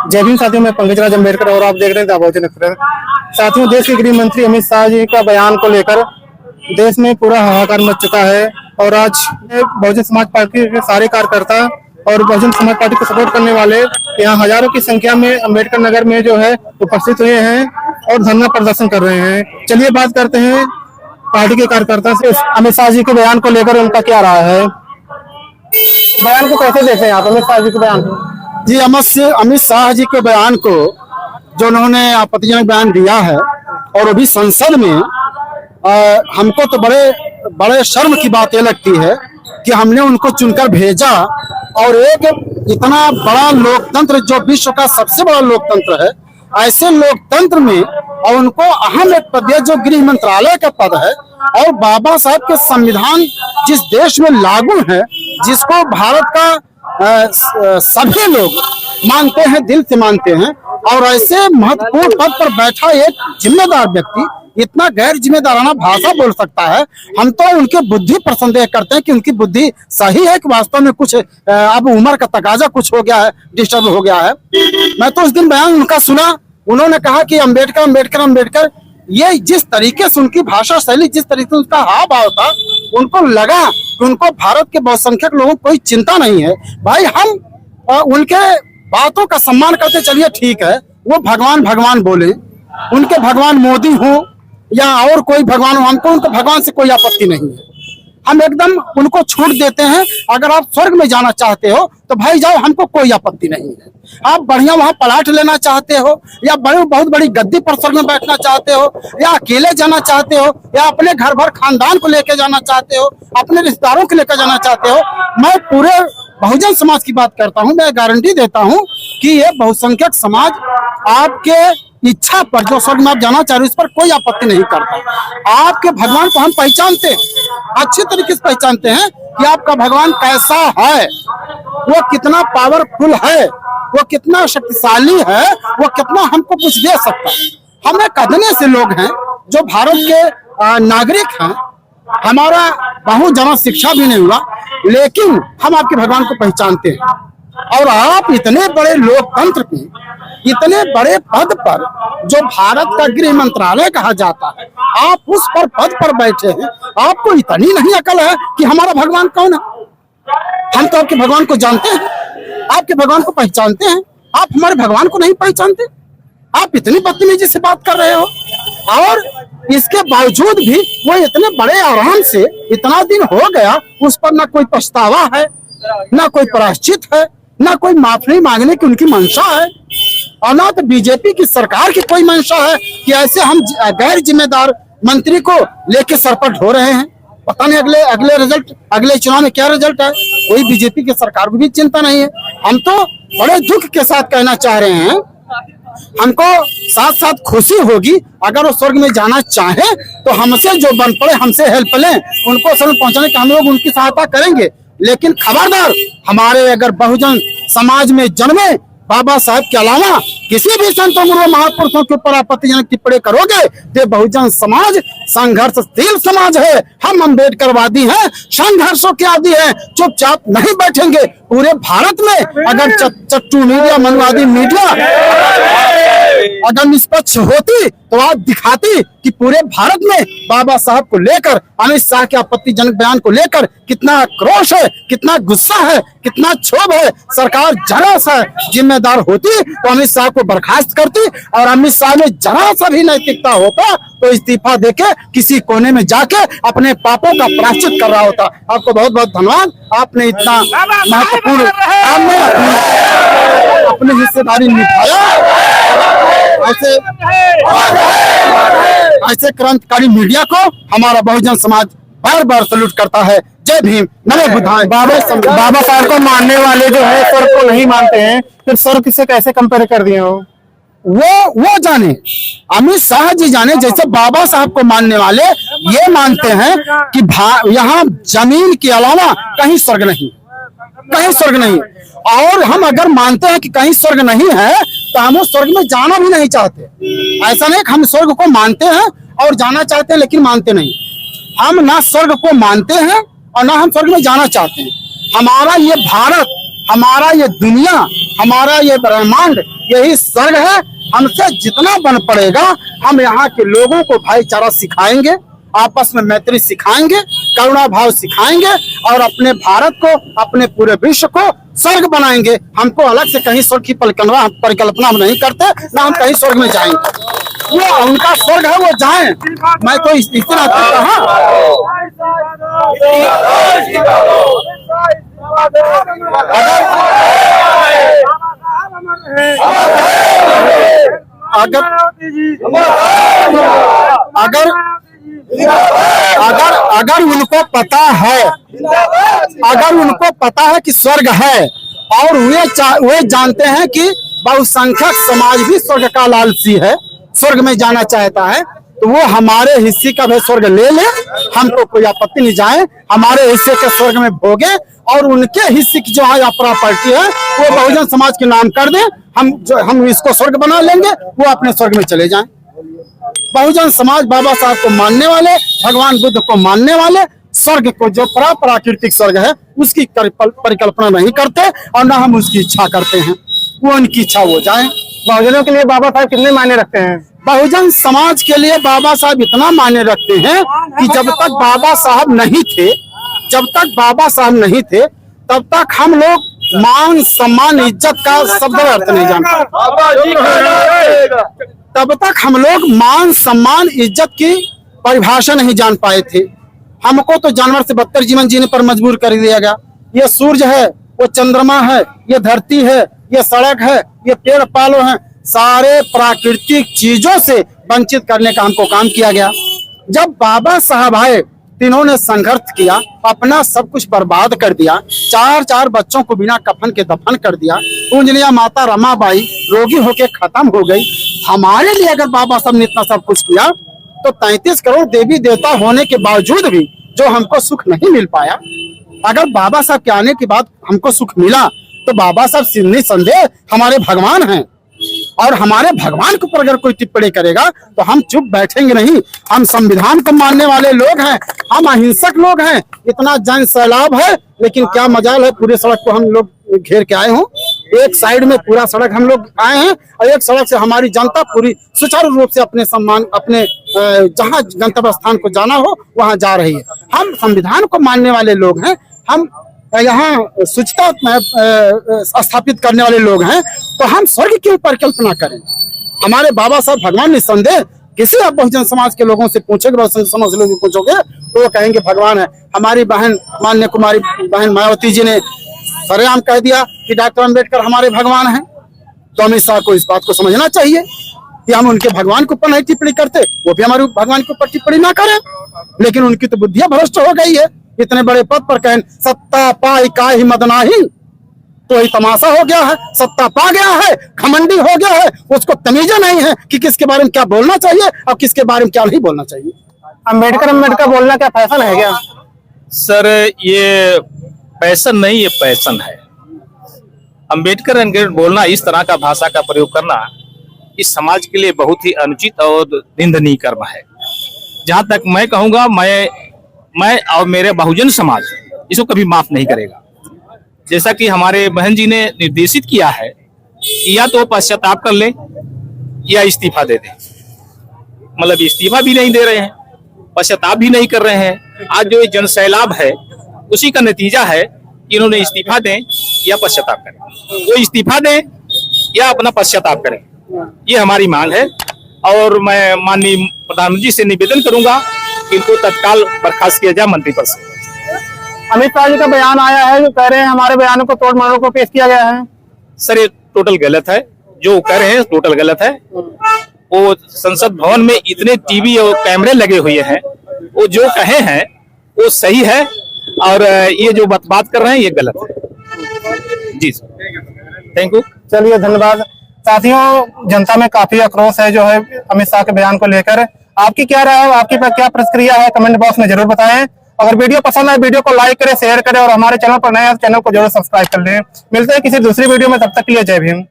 जय भीम साथियों, मैं पंकज राज अम्बेडकर और आप देख रहे हैं द बहुजन एक्सप्रेस। साथियों, देश के गृह मंत्री अमित शाह जी का बयान को लेकर देश में पूरा हाहाकार मच चुका है और आज बहुजन समाज पार्टी के सारे कार्यकर्ता और बहुजन समाज पार्टी को सपोर्ट करने वाले यहाँ हजारों की संख्या में अम्बेडकर नगर में जो है उपस्थित हुए हैं और धरना प्रदर्शन कर रहे हैं। चलिए बात करते हैं पार्टी के कार्यकर्ता से। अमित शाह जी के बयान को लेकर उनका क्या राय है? बयान को कैसे देखें आप, अमित शाह जी के बयान को? जी, अमित शाह जी के बयान को जो उन्होंने आपत्तिजनक बयान दिया है और अभी संसद में हमको तो बड़े शर्म की बात ये लगती है कि हमने उनको चुनकर भेजा और एक इतना बड़ा लोकतंत्र जो विश्व का सबसे बड़ा लोकतंत्र है, ऐसे लोकतंत्र में और उनको अहम एक पद है जो गृह मंत्रालय का पद है और बाबा साहब के संविधान जिस देश में लागू है, जिसको भारत का सभी लोग मानते हैं, दिल से मानते हैं, और ऐसे महत्वपूर्ण पद पर बैठा एक जिम्मेदार व्यक्ति इतना गैर जिम्मेदाराना भाषा बोल सकता है। हम तो उनके बुद्धि पर संदेह करते हैं कि उनकी बुद्धि सही है कि वास्तव में कुछ अब उम्र का तकाजा कुछ हो गया है, डिस्टर्ब हो गया है। मैं तो उस दिन बयान उनका सुना, उन्होंने कहा कि अम्बेडकर अम्बेडकर अम्बेडकर, ये जिस तरीके से उनकी भाषा शैली, जिस तरीके से उनका हाव भाव था, उनको लगा कि उनको भारत के बहुसंख्यक लोगों को कोई चिंता नहीं है। भाई, हम उनके बातों का सम्मान करते चलिए, ठीक है, वो भगवान भगवान बोले, उनके भगवान मोदी हो या और कोई भगवान हो, हमको उनके भगवान से कोई आपत्ति नहीं है। हम एकदम उनको छूट देते हैं। अगर आप स्वर्ग में जाना चाहते हो तो भाई जाओ, हमको कोई आपत्ति नहीं है। आप बढ़िया वहां प्लाट लेना चाहते हो या बहुत बड़ी गद्दी पर स्वर्ग में बैठना चाहते हो या अकेले जाना चाहते हो या अपने घर भर खानदान को लेकर जाना चाहते हो, अपने रिश्तेदारों को लेकर जाना चाहते हो, मैं पूरे बहुजन समाज की बात करता हूं। मैं गारंटी देता हूं कि ये बहुसंख्यक समाज आपके इच्छा पर जो स्वर्ग में आप जाना चाह रहे हो, इस पर कोई आपत्ति नहीं करता। आपके भगवान को हम पहचानते हैं, अच्छे तरीके से पहचानते हैं कि आपका भगवान कैसा है, वो कितना पावरफुल है, वो कितना शक्तिशाली है, वो कितना हमको कुछ दे सकता है। हम एक अदने से लोग हैं जो भारत के नागरिक हैं, हमारा बहुत ज्यादा शिक्षा भी नहीं हुआ, लेकिन हम आपके भगवान को पहचानते हैं। और आप इतने बड़े लोकतंत्र पे, इतने बड़े पद पर जो भारत का गृह मंत्रालय कहा जाता है, आप उस पर पद पर बैठे हैं, आपको इतनी नहीं अकल है कि हमारा भगवान कौन है? हम तो आपके भगवान को जानते हैं, आपके भगवान को पहचानते हैं, आप हमारे भगवान को नहीं पहचानते। आप इतनी बदतमीजी से बात कर रहे हो और इसके बावजूद भी वो इतने बड़े आराम से, इतना दिन हो गया, उस पर ना कोई पछतावा है, ना कोई प्रायश्चित है, ना कोई माफी मांगने की उनकी मंशा है, और ना तो बीजेपी की सरकार की कोई मंशा है कि ऐसे हम गैर जिम्मेदार मंत्री को लेके सर पर ढो रहे हैं। पता नहीं अगले चुनाव में क्या रिजल्ट है, कोई बीजेपी की सरकार को भी चिंता नहीं है। हम तो बड़े दुख के साथ कहना चाह रहे हैं, हमको साथ साथ खुशी होगी अगर वो स्वर्ग में जाना चाहे तो हमसे जो बन पड़े, हमसे हेल्प लें, उनको स्वर्ग पहुंचाने के हम लोग उनकी सहायता करेंगे। लेकिन खबरदार, हमारे अगर बहुजन समाज में जन्मे बाबा साहब के अलावा किसी भी संतों गुरु महापुरुषों के ऊपर आपत्तिजनक टिप्पणी करोगे तो बहुजन समाज संघर्षशील समाज है। हम अम्बेडकरवादी हैं, संघर्षों के आदि हैं, चुपचाप नहीं बैठेंगे। पूरे भारत में अगर चट्टू मीडिया, मनवादी मीडिया अगर निष्पक्ष होती तो आज दिखाती कि पूरे भारत में बाबा साहब को लेकर, अमित शाह के आपत्तिजनक बयान को लेकर कितना आक्रोश है, कितना गुस्सा है, कितना क्षोभ है। सरकार जरा सा जिम्मेदार होती तो अमित शाह को बर्खास्त करती, और अमित शाह में जरा सा भी नैतिकता होता तो इस्तीफा देके किसी कोने में जाके अपने पापों का प्रायश्चित कर रहा होता। आपको बहुत बहुत धन्यवाद, आपने इतना महत्वपूर्ण काम में अपनी हिस्सेदारी निभाया। ऐसे क्रांतिकारी मीडिया को हमारा बहुजन समाज बार बार सल्यूट करता है। जय भीम, नमो बुद्धाय। बाबा साहब को मानने वाले जो है स्वर्ग को नहीं मानते हैं, फिर स्वर्ग से कैसे कंपेयर कर दिए हो? वो जाने, अमित शाह जी जाने। जैसे बाबा साहब को मानने वाले ये मानते हैं कि यहाँ जमीन के अलावा कहीं स्वर्ग नहीं, कहीं स्वर्ग नहीं। और हम अगर मानते हैं कि कहीं स्वर्ग नहीं है तो हम उस स्वर्ग में जाना भी नहीं चाहते। ऐसा नहीं कि हम स्वर्ग को मानते हैं और जाना चाहते हैं लेकिन मानते नहीं। हम ना स्वर्ग को मानते हैं और ना हम स्वर्ग में जाना चाहते हैं। हमारा ये भारत हमारा ये दुनिया, हमारा ये ब्रह्मांड यही स्वर्ग है। हमसे जितना बन पड़ेगा हम यहाँ के लोगों को भाईचारा सिखाएंगे, आपस में मैत्री सिखाएंगे, करुणा भाव सिखाएंगे और अपने भारत को, अपने पूरे विश्व को स्वर्ग बनाएंगे। हमको अलग से कहीं स्वर्ग की परिकल्पना हम नहीं करते, ना हम कहीं स्वर्ग में जाएंगे। वो उनका स्वर्ग है, वो जाएं। मैं तो इतना कहा। अगर उनको पता है, अगर उनको पता है कि स्वर्ग है और वे जानते हैं कि बहुसंख्यक समाज भी स्वर्ग का लालची है, स्वर्ग में जाना चाहता है, तो वो हमारे हिस्से का भी स्वर्ग ले ले, हमको कोई आपत्ति नहीं जाए। हमारे हिस्से के स्वर्ग में भोगे और उनके हिस्से की जो है प्रॉपर्टी है वो बहुजन समाज के नाम कर दें। हम इसको स्वर्ग बना लेंगे, वो अपने स्वर्ग में चले जाएं। बहुजन समाज बाबा साहब को मानने वाले, भगवान बुद्ध को मानने वाले, स्वर्ग को जो प्राकृतिक स्वर्ग है उसकी परिकल्पना नहीं करते और ना हम उसकी इच्छा करते हैं। वो उनकी इच्छा हो जाए। बहुजनों के लिए बाबा साहब कितने मायने रखते हैं? बहुजन समाज के लिए बाबा साहब इतना मायने रखते हैं कि जब तक बाबा साहब नहीं थे, तब तक हम लोग मान सम्मान इज्जत का शब्द अर्थ नहीं जानते। तब तक हम लोग मान सम्मान इज्जत की परिभाषा नहीं जान पाए थे। हमको तो जानवर से बदतर जीवन जीने पर मजबूर कर दिया गया। ये सूर्य है, वो चंद्रमा है, ये धरती है, ये सड़क है, ये पेड़ पालो है, सारे प्राकृतिक चीजों से वंचित करने का हमको काम किया गया। जब बाबा साहब आए, तीनों संघर्ष किया, अपना सब कुछ बर्बाद कर दिया, 4 बच्चों को बिना कफन के दफन कर दिया। पूजनीय माता रमाबाई रोगी होके खत्म हो गई। हमारे लिए अगर बाबा साहब ने इतना सब कुछ किया तो 33 करोड़ देवी देवता होने के बावजूद भी जो हमको सुख नहीं मिल पाया, अगर बाबा साहब के आने के बाद हमको सुख मिला तो बाबा साहब निसंदेह हमारे भगवान हैं। और हमारे भगवान के ऊपर अगर कोई टिप्पणी करेगा तो हम चुप बैठेंगे नहीं। हम संविधान को मानने वाले लोग हैं, हम अहिंसक लोग हैं। इतना जन सैलाब है, लेकिन क्या मजाल है पूरे सड़क को हम लोग घेर के आए हों। एक साइड में पूरा सड़क हम लोग आए हैं और एक सड़क से हमारी जनता पूरी सुचारू रूप से अपने जहां गंतव्य स्थान को जाना हो वहां जा रही है। हम संविधान को मानने वाले लोग हैं, हम यहाँ शुचिता स्थापित करने वाले लोग हैं, तो हम स्वर्ग की परिकल्पना करें। हमारे बाबा साहब भगवान निसंदेह, किसी आप बहुजन समाज के लोगों से पूछोगे, बहुजन समाज के लोगों से पूछोगे तो वो कहेंगे भगवान है। हमारी बहन मान्य कुमारी बहन मायावती जी ने सरेआम कह दिया कि डॉक्टर अम्बेडकर हमारे भगवान हैं। तो अमित शाह को इस बात को समझना चाहिए कि हम उनके भगवान के ऊपर नहीं टिप्पणी करते, वो भी हमारे भगवान के ऊपर टिप्पणी ना करें। लेकिन उनकी तो बुद्धियां भ्रष्ट हो गई है। इतने बड़े पद पर कहें सत्ता पाई का ही मदनाही, तो ये तमाशा हो गया है। सत्ता पा गया है, घमंडी हो गया है, उसको तमीज़ नहीं है कि किसके बारे में क्या बोलना चाहिए और किसके बारे में क्या नहीं बोलना चाहिए। अम्बेडकर बोलना क्या फैशन है क्या? सर ये पैशन नहीं, ये पैशन है। अम्बेडकर बोलना, इस तरह का भाषा का प्रयोग करना इस समाज के लिए बहुत ही अनुचित और निंदनीय कर्म है। जहां तक मैं कहूंगा, मैं और मेरे बहुजन समाज इसको कभी माफ नहीं करेगा। जैसा कि हमारे बहन जी ने निर्देशित किया है कि या तो पश्चाताप कर ले या इस्तीफा दे दे। मतलब इस्तीफा भी नहीं दे रहे हैं, पश्चाताप भी नहीं कर रहे हैं। आज जो जन सैलाब है उसी का नतीजा है कि इन्होंने इस्तीफा दें या पश्चाताप करें। वो इस्तीफा दें या अपना पश्चाताप करें, ये हमारी मांग है। और मैं माननीय प्रधानमंत्री से निवेदन करूंगा कि इनको तत्काल बर्खास्त किया जाए मंत्री पद से। अमित शाह जी का बयान आया है जो कह रहे हैं हमारे बयानों को तोड़ मरोड़ को पेश किया गया है। सर ये टोटल गलत है, जो कह रहे हैं टोटल गलत है। वो संसद भवन में इतने टीवी और कैमरे लगे हुए हैं, वो जो कहे हैं वो सही है और ये जो बात कर रहे हैं ये गलत है। जी सर, थैंक यू। चलिए धन्यवाद। साथियों, जनता में काफी आक्रोश है जो है अमित शाह के बयान को लेकर। आपकी क्या राय है, आपकी क्या प्रतिक्रिया है, कमेंट बॉक्स में जरूर बताएं। अगर वीडियो पसंद आए वीडियो को लाइक करें, शेयर करें और हमारे चैनल पर नए चैनल को जरूर सब्सक्राइब कर लें। मिलते हैं किसी दूसरी वीडियो में, तब तक के लिए जय भीम।